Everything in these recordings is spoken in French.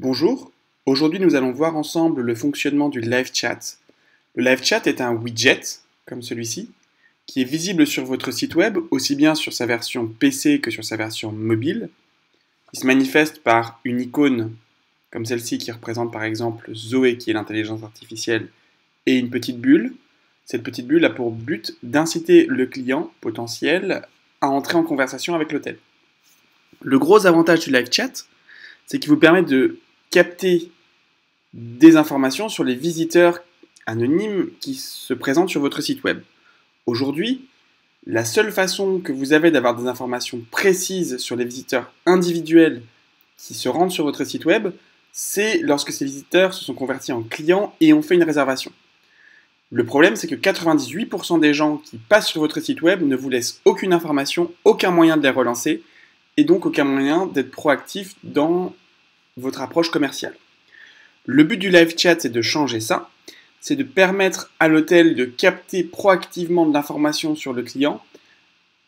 Bonjour, aujourd'hui nous allons voir ensemble le fonctionnement du live chat. Le live chat est un widget, comme celui-ci, qui est visible sur votre site web, aussi bien sur sa version PC que sur sa version mobile. Il se manifeste par une icône, comme celle-ci, qui représente par exemple Zoé, qui est l'intelligence artificielle, et une petite bulle. Cette petite bulle a pour but d'inciter le client potentiel à entrer en conversation avec l'hôtel. Le gros avantage du live chat, c'est qu'il vous permet de capter des informations sur les visiteurs anonymes qui se présentent sur votre site web. Aujourd'hui, la seule façon que vous avez d'avoir des informations précises sur les visiteurs individuels qui se rendent sur votre site web, c'est lorsque ces visiteurs se sont convertis en clients et ont fait une réservation. Le problème, c'est que 98% des gens qui passent sur votre site web ne vous laissent aucune information, aucun moyen de les relancer, et donc aucun moyen d'être proactif dans votre approche commerciale. Le but du live chat, c'est de changer ça, c'est de permettre à l'hôtel de capter proactivement de l'information sur le client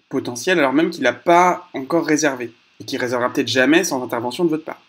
potentiel alors même qu'il n'a pas encore réservé et qu'il ne réservera peut-être jamais sans intervention de votre part.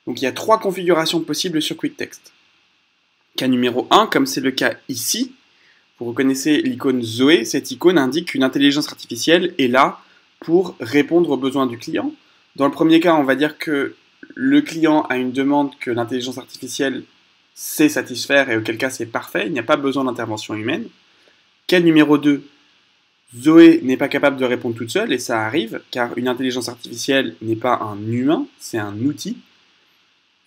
Donc il y a 3 configurations possibles sur QuickText. Cas numéro 1, comme c'est le cas ici, vous reconnaissez l'icône Zoé, cette icône indique qu'une intelligence artificielle est là pour répondre aux besoins du client. Dans le premier cas, on va dire que le client a une demande que l'intelligence artificielle sait satisfaire et auquel cas c'est parfait, il n'y a pas besoin d'intervention humaine. Cas numéro 2, Zoé n'est pas capable de répondre toute seule et ça arrive car une intelligence artificielle n'est pas un humain, c'est un outil.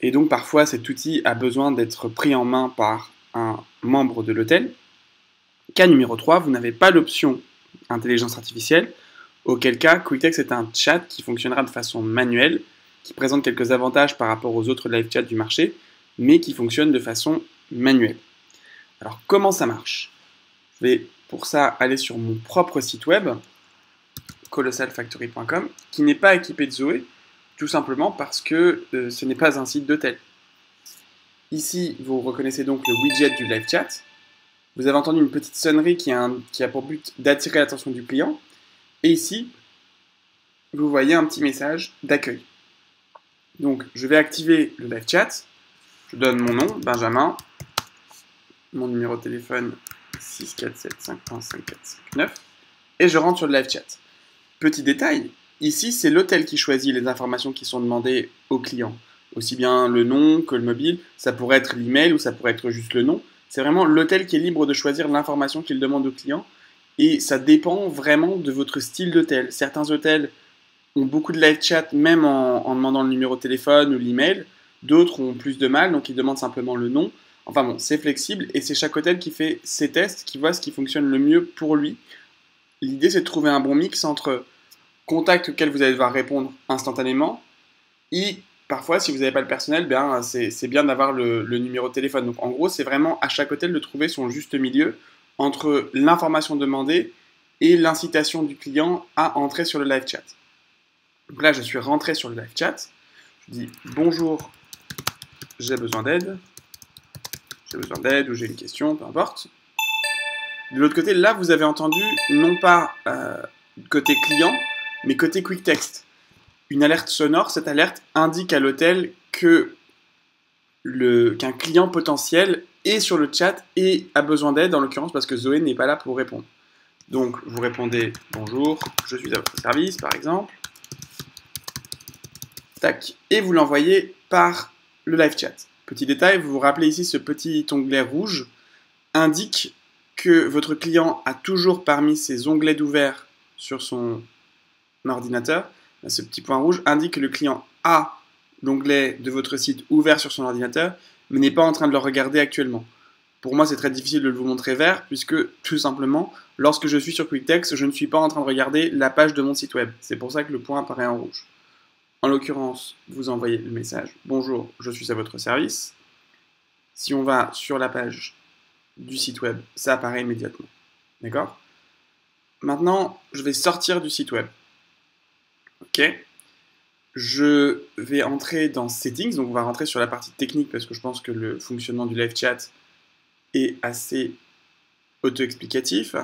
Et donc parfois cet outil a besoin d'être pris en main par un membre de l'hôtel. Cas numéro 3, vous n'avez pas l'option intelligence artificielle, auquel cas QuickText est un chat qui fonctionnera de façon manuelle, qui présente quelques avantages par rapport aux autres live chats du marché, mais qui fonctionne de façon manuelle. Alors comment ça marche? Je vais pour ça aller sur mon propre site web, colossalfactory.com, qui n'est pas équipé de Zoé, tout simplement parce que ce n'est pas un site d'hôtel. Ici, vous reconnaissez donc le widget du live chat. Vous avez entendu une petite sonnerie qui a pour but d'attirer l'attention du client. Et ici, vous voyez un petit message d'accueil. Donc, je vais activer le live chat. Je donne mon nom, Benjamin, mon numéro de téléphone 647515459 et je rentre sur le live chat. Petit détail, ici c'est l'hôtel qui choisit les informations qui sont demandées au client. Aussi bien le nom que le mobile, ça pourrait être l'email ou ça pourrait être juste le nom. C'est vraiment l'hôtel qui est libre de choisir l'information qu'il demande au client et ça dépend vraiment de votre style d'hôtel. Certains hôtels ont beaucoup de live chat même en demandant le numéro de téléphone ou l'email. D'autres ont plus de mal, donc ils demandent simplement le nom. Enfin bon, c'est flexible et c'est chaque hôtel qui fait ses tests, qui voit ce qui fonctionne le mieux pour lui. L'idée, c'est de trouver un bon mix entre contact auquel vous allez devoir répondre instantanément et parfois, si vous n'avez pas le personnel, c'est bien d'avoir le numéro de téléphone. Donc en gros, c'est vraiment à chaque hôtel de trouver son juste milieu entre l'information demandée et l'incitation du client à entrer sur le live chat. Donc là, je suis rentré sur le live chat. Je dis bonjour, j'ai besoin d'aide ou j'ai une question, peu importe. De l'autre côté, là, vous avez entendu non pas côté client, mais côté QuickText. Une alerte sonore, cette alerte indique à l'hôtel qu'un client potentiel est sur le chat et a besoin d'aide, en l'occurrence parce que Zoé n'est pas là pour répondre. Donc, vous répondez bonjour, je suis à votre service, par exemple. Tac, et vous l'envoyez par le live chat. Petit détail, vous vous rappelez ici ce petit onglet rouge indique que votre client a toujours parmi ses onglets d'ouvert sur son ordinateur. Ce petit point rouge indique que le client a l'onglet de votre site ouvert sur son ordinateur, mais n'est pas en train de le regarder actuellement. Pour moi, c'est très difficile de vous montrer vert, puisque tout simplement, lorsque je suis sur QuickText, je ne suis pas en train de regarder la page de mon site web. C'est pour ça que le point apparaît en rouge. En l'occurrence, vous envoyez le message « Bonjour, je suis à votre service ». Si on va sur la page du site web, ça apparaît immédiatement. D'accord? Maintenant, je vais sortir du site web. Ok? Je vais entrer dans Settings, donc on va rentrer sur la partie technique parce que je pense que le fonctionnement du live chat est assez auto-explicatif.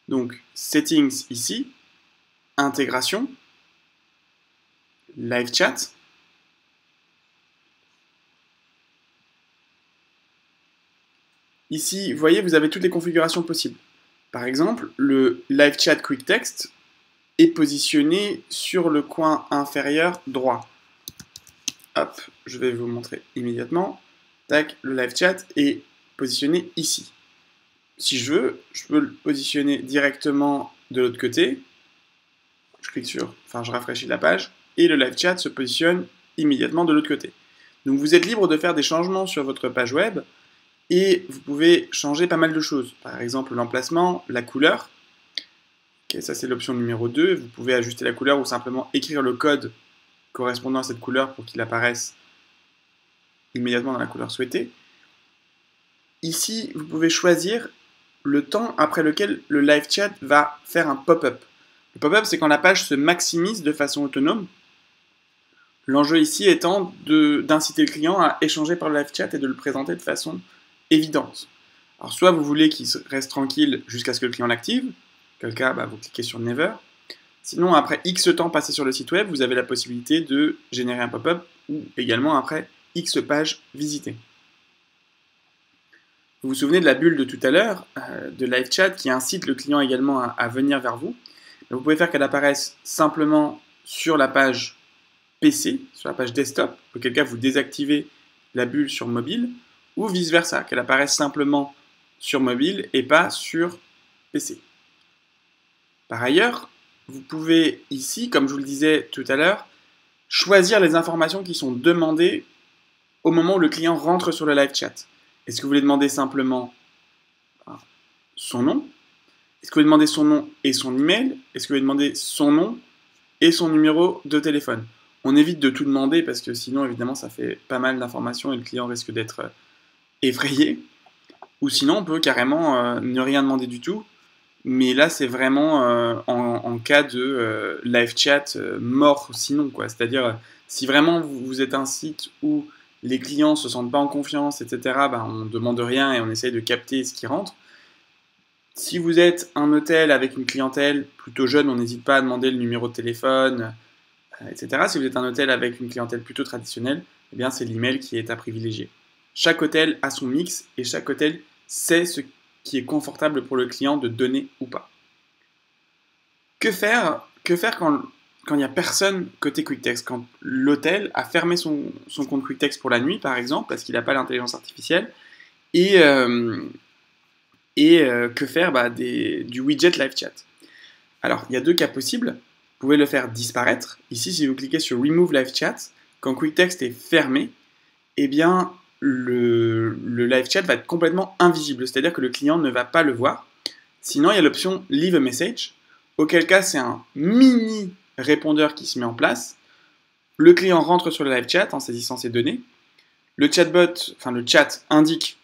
Donc, Settings ici, Intégration, Live chat. Ici, vous voyez, vous avez toutes les configurations possibles. Par exemple, le Live Chat Quick Text est positionné sur le coin inférieur droit. Hop, je vais vous montrer immédiatement. Tac, le Live Chat est positionné ici. Si je veux, je peux le positionner directement de l'autre côté. Je clique sur, je rafraîchis la page, et le Live Chat se positionne immédiatement de l'autre côté. Donc vous êtes libre de faire des changements sur votre page web, et vous pouvez changer pas mal de choses. Par exemple, l'emplacement, la couleur. Okay, ça, c'est l'option numéro 2. Vous pouvez ajuster la couleur ou simplement écrire le code correspondant à cette couleur pour qu'il apparaisse immédiatement dans la couleur souhaitée. Ici, vous pouvez choisir le temps après lequel le live chat va faire un pop-up. Le pop-up, c'est quand la page se maximise de façon autonome. L'enjeu ici étant d'inciter le client à échanger par le live chat et de le présenter de façon évidente. Alors soit vous voulez qu'il reste tranquille jusqu'à ce que le client l'active, quel cas vous cliquez sur Never. Sinon après X temps passé sur le site web, vous avez la possibilité de générer un pop-up ou également après X pages visitées. Vous vous souvenez de la bulle de tout à l'heure, de live chat qui incite le client également à venir vers vous. Vous pouvez faire qu'elle apparaisse simplement sur la page PC, sur la page desktop, auquel cas vous désactivez la bulle sur mobile, ou vice-versa, qu'elle apparaisse simplement sur mobile et pas sur PC. Par ailleurs, vous pouvez ici, comme je vous le disais tout à l'heure, choisir les informations qui sont demandées au moment où le client rentre sur le live chat. Est-ce que vous voulez demander simplement son nom? Est-ce que vous voulez demander son nom et son email? Est-ce que vous voulez demander son nom et son numéro de téléphone? On évite de tout demander parce que sinon, évidemment, ça fait pas mal d'informations et le client risque d'être effrayé. Ou sinon, on peut carrément ne rien demander du tout. Mais là, c'est vraiment en cas de live chat mort sinon, quoi. C'est-à-dire, si vraiment vous êtes un site où les clients ne se sentent pas en confiance, etc., on ne demande rien et on essaye de capter ce qui rentre. Si vous êtes un hôtel avec une clientèle plutôt jeune, on n'hésite pas à demander le numéro de téléphone, etc. Si vous êtes un hôtel avec une clientèle plutôt traditionnelle, eh bien c'est l'email qui est à privilégier. Chaque hôtel a son mix et chaque hôtel sait ce qui est confortable pour le client de donner ou pas. Que faire quand il n'y a personne côté QuickText? Quand l'hôtel a fermé son compte QuickText pour la nuit, par exemple, parce qu'il n'a pas l'intelligence artificielle, et que faire du widget live chat? Alors, il y a deux cas possibles. Vous pouvez le faire disparaître. Ici, si vous cliquez sur Remove Live Chat, quand QuickText est fermé, eh bien, le live chat va être complètement invisible, c'est-à-dire que le client ne va pas le voir. Sinon, il y a l'option Leave a Message, auquel cas c'est un mini répondeur qui se met en place. Le client rentre sur le live chat en saisissant ses données. Le chatbot, le chat indique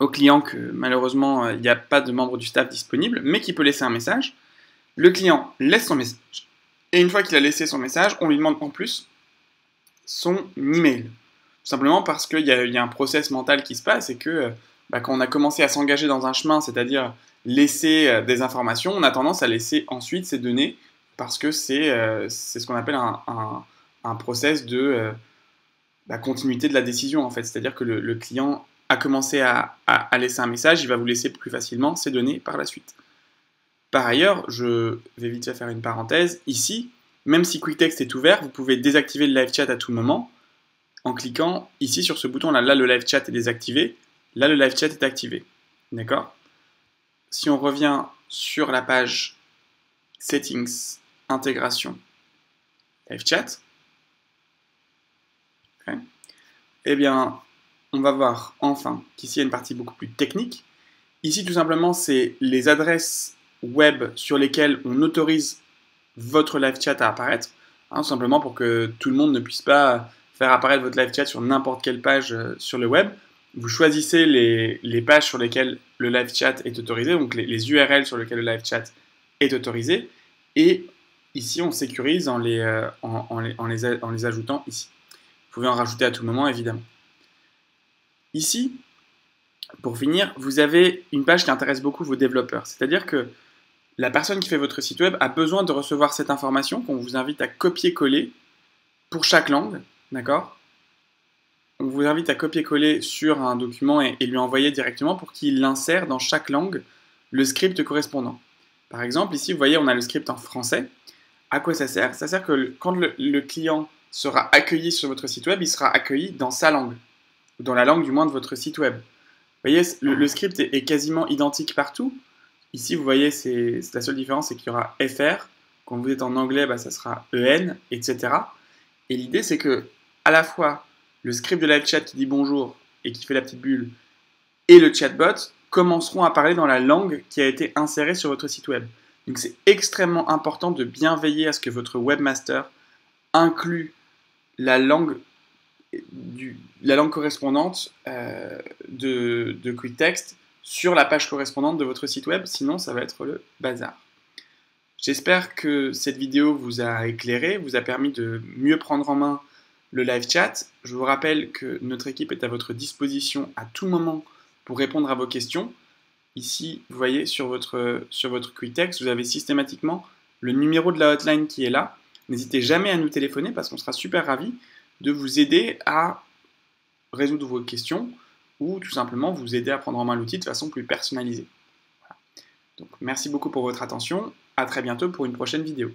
au client que malheureusement il n'y a pas de membre du staff disponible, mais qu'il peut laisser un message. Le client laisse son message. Et une fois qu'il a laissé son message, on lui demande en plus son email. Tout simplement parce qu'il y a un process mental qui se passe et que quand on a commencé à s'engager dans un chemin, c'est-à-dire laisser des informations, on a tendance à laisser ensuite ces données parce que c'est ce qu'on appelle un process de continuité de la décision en fait. C'est-à-dire que le client a commencé à laisser un message, il va vous laisser plus facilement ces données par la suite. Par ailleurs, je vais vite faire une parenthèse, ici, même si QuickText est ouvert, vous pouvez désactiver le live chat à tout moment en cliquant ici sur ce bouton-là. Là, le live chat est désactivé, là, le live chat est activé. D'accord? Si on revient sur la page Settings, Intégration, Live Chat, okay, eh bien, on va voir enfin qu'ici, il y a une partie beaucoup plus technique. Ici, tout simplement, c'est les adresses web sur lesquelles on autorise votre live chat à apparaître, tout simplement pour que tout le monde ne puisse pas faire apparaître votre live chat sur n'importe quelle page sur le web. Vous choisissez les pages sur lesquelles le live chat est autorisé, donc les URL sur lesquelles le live chat est autorisé, et ici on sécurise en les ajoutant ici. Vous pouvez en rajouter à tout moment, évidemment. Ici, pour finir, vous avez une page qui intéresse beaucoup vos développeurs, c'est-à-dire que la personne qui fait votre site web a besoin de recevoir cette information qu'on vous invite à copier-coller pour chaque langue, d'accord? on vous invite à copier-coller sur un document et lui envoyer directement pour qu'il insère dans chaque langue le script correspondant. Par exemple, ici, vous voyez, on a le script en français. À quoi ça sert? Ça sert que quand le client sera accueilli sur votre site web, il sera accueilli dans sa langue, ou dans la langue du moins de votre site web. Vous voyez, le script est quasiment identique partout. Ici, vous voyez, la seule différence, c'est qu'il y aura FR. Quand vous êtes en anglais, bah, ça sera EN, etc. Et l'idée, c'est que à la fois le script de live chat qui dit bonjour et qui fait la petite bulle et le chatbot commenceront à parler dans la langue qui a été insérée sur votre site web. Donc c'est extrêmement important de bien veiller à ce que votre webmaster inclue la langue correspondante de QuickText sur la page correspondante de votre site web, sinon ça va être le bazar. J'espère que cette vidéo vous a éclairé, vous a permis de mieux prendre en main le live chat. Je vous rappelle que notre équipe est à votre disposition à tout moment pour répondre à vos questions. Ici, vous voyez, sur votre QuickText, vous avez systématiquement le numéro de la hotline qui est là. N'hésitez jamais à nous téléphoner parce qu'on sera super ravis de vous aider à résoudre vos questions ou tout simplement vous aider à prendre en main l'outil de façon plus personnalisée. Voilà. Donc, merci beaucoup pour votre attention. À très bientôt pour une prochaine vidéo.